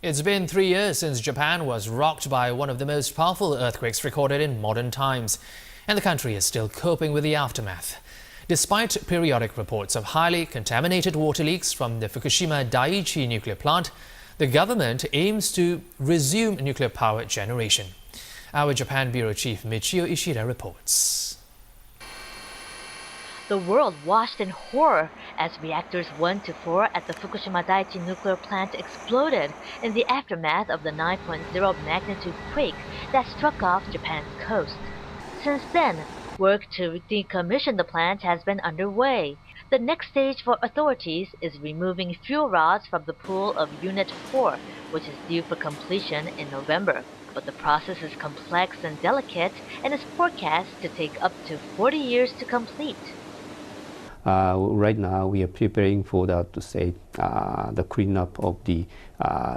It's been 3 years since Japan was rocked by one of the most powerful earthquakes recorded in modern times, and the country is still coping with the aftermath. Despite periodic reports of highly contaminated water leaks from the Fukushima Daiichi nuclear plant, the government aims to resume nuclear power generation. Our Japan Bureau Chief Michio Ishida reports. The world watched in horror as reactors 1 to 4 at the Fukushima Daiichi nuclear plant exploded in the aftermath of the 9.0 magnitude quake that struck off Japan's coast. Since then, work to decommission the plant has been underway. The next stage for authorities is removing fuel rods from the pool of Unit 4, which is due for completion in November. But the process is complex and delicate and is forecast to take up to 40 years to complete. Right now, we are preparing for the cleanup of the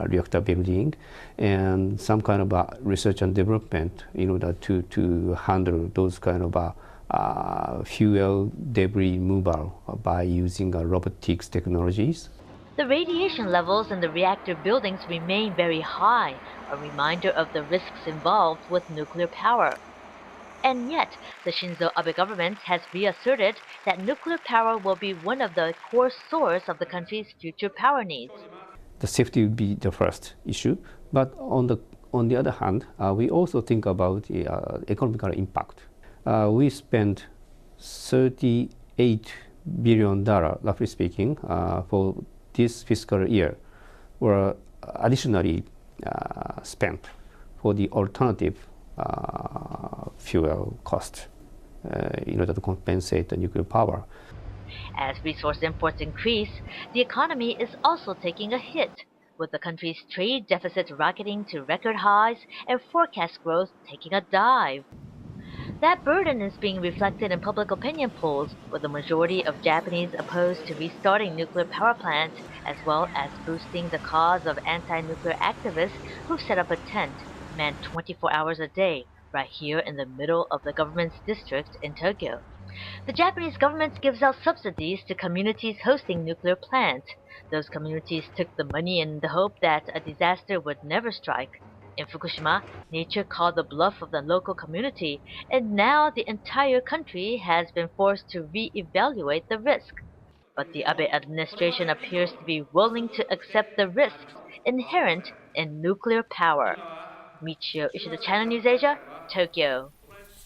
reactor building and some kind of research and development in order to handle those kind of fuel debris removal by using robotics technologies. The radiation levels in the reactor buildings remain very high, a reminder of the risks involved with nuclear power. And yet, the Shinzo Abe government has reasserted that nuclear power will be one of the core sources of the country's future power needs. The safety will be the first issue, but on the other hand, we also think about the economical impact. We spent $38 billion, roughly speaking, for this fiscal year, were additionally spent for the alternative fuel cost in order to compensate the nuclear power. As resource imports increase, the economy is also taking a hit, with the country's trade deficit rocketing to record highs and forecast growth taking a dive. That burden is being reflected in public opinion polls, with the majority of Japanese opposed to restarting nuclear power plants, as well as boosting the cause of anti-nuclear activists who've set up a tent manned 24 hours a day right here in the middle of the government's district in Tokyo. The Japanese government gives out subsidies to communities hosting nuclear plants. Those communities took the money in the hope that a disaster would never strike. In Fukushima, nature called the bluff of the local community, and now the entire country has been forced to re-evaluate the risk. But the Abe administration appears to be willing to accept the risks inherent in nuclear power. Michio Ishida, Channel News Asia, Tokyo.